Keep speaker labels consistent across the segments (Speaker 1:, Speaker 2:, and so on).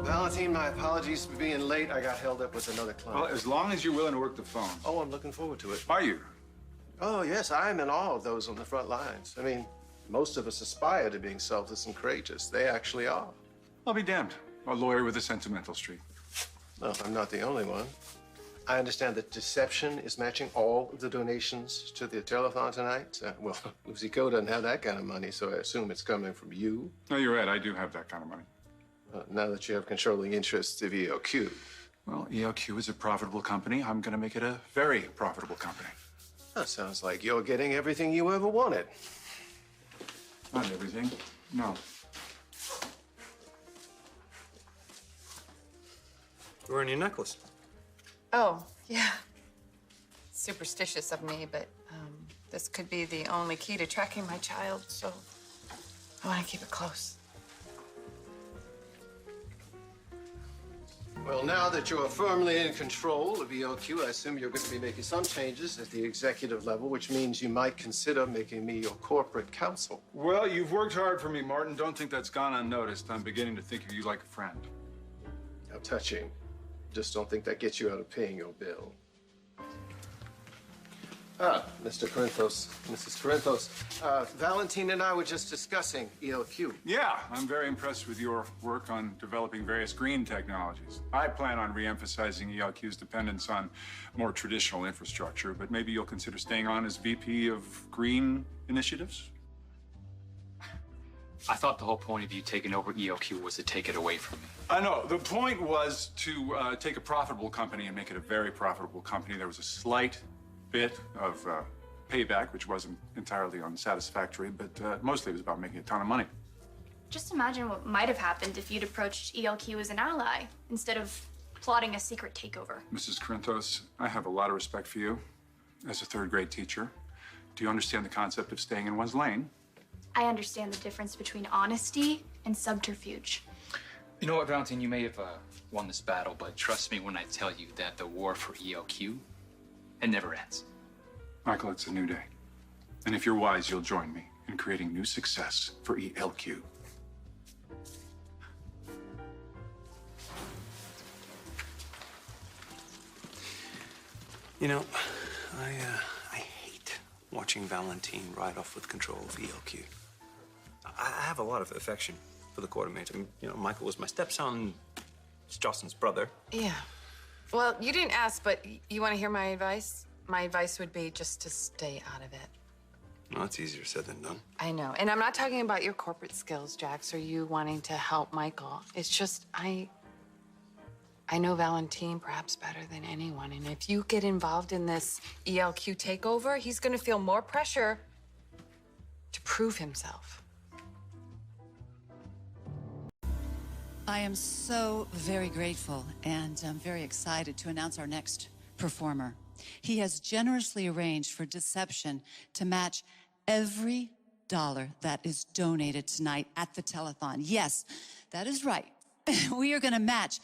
Speaker 1: Valentin, my apologies for being late. I got held up with another client.
Speaker 2: Well, as long as you're willing to work the phone.
Speaker 1: Oh, I'm looking forward to it.
Speaker 2: Are you?
Speaker 1: Oh, yes, I'm in awe of those on the front lines. I mean, most of us aspire to being selfless and courageous. They actually are.
Speaker 2: I'll be damned. A lawyer with a sentimental streak.
Speaker 1: Well, I'm not the only one. I understand that deception is matching all of the donations to the telethon tonight. Well, Lucy Co doesn't have that kind of money, so I assume it's coming from you.
Speaker 2: No, you're right. I do have that kind of money.
Speaker 1: Now that you have controlling interests of ELQ.
Speaker 2: Well, ELQ is a profitable company. I'm going to make it a very profitable company.
Speaker 1: That sounds like you're getting everything you ever wanted.
Speaker 2: Not everything. No.
Speaker 3: You're wearing your necklace.
Speaker 4: Oh, yeah. Superstitious of me, but this could be the only key to tracking my child, so I want to keep it close.
Speaker 1: Well, now that you're firmly in control of ELQ, I assume you're going to be making some changes at the executive level, which means you might consider making me your corporate counsel.
Speaker 2: Well, you've worked hard for me, Martin. Don't think that's gone unnoticed. I'm beginning to think of you like a friend.
Speaker 1: How touching. Just don't think that gets you out of paying your bill. Mr. Corinthos, Mrs. Corinthos, Valentin and I were just discussing ELQ.
Speaker 2: Yeah, I'm very impressed with your work on developing various green technologies. I plan on re-emphasizing ELQ's dependence on more traditional infrastructure, but maybe you'll consider staying on as VP of Green Initiatives?
Speaker 5: I thought the whole point of you taking over ELQ was to take it away from me.
Speaker 2: I know. The point was to take a profitable company and make it a very profitable company. There was a slight bit of payback, which wasn't entirely unsatisfactory, but mostly it was about making a ton of money.
Speaker 6: Just imagine what might have happened if you'd approached ELQ as an ally instead of plotting a secret takeover.
Speaker 2: Mrs. Corinthos, I have a lot of respect for you as a third-grade teacher. Do you understand the concept of staying in one's lane?
Speaker 6: I understand the difference between honesty and subterfuge.
Speaker 5: You know what, Valentin, you may have won this battle, but trust me when I tell you that the war for ELQ, it never ends.
Speaker 2: Michael, it's a new day. And if you're wise, you'll join me in creating new success for ELQ.
Speaker 3: You know, I hate watching Valentin ride off with control of ELQ. I have a lot of affection for the quartermates. I mean, you know, Michael was my stepson. It's Jocelyn's brother.
Speaker 4: Yeah. Well, you didn't ask, but you want to hear my advice? My advice would be just to stay out of it.
Speaker 3: Well, it's easier said than done.
Speaker 4: I know. And I'm not talking about your corporate skills, Jax, or you wanting to help Michael. It's just, I know Valentin perhaps better than anyone. And if you get involved in this ELQ takeover, he's going to feel more pressure to prove himself.
Speaker 7: I am so very grateful, and I'm very excited to announce our next performer. He has generously arranged for Deception to match every dollar that is donated tonight at the telethon. Yes, that is right. We are going to match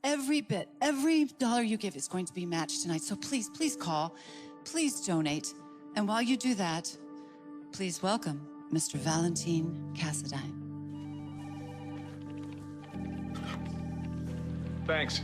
Speaker 7: every bit. Every dollar you give is going to be matched tonight. So please, please call. Please donate. And while you do that, please welcome Mr. Valentin Cassadine.
Speaker 2: Thanks.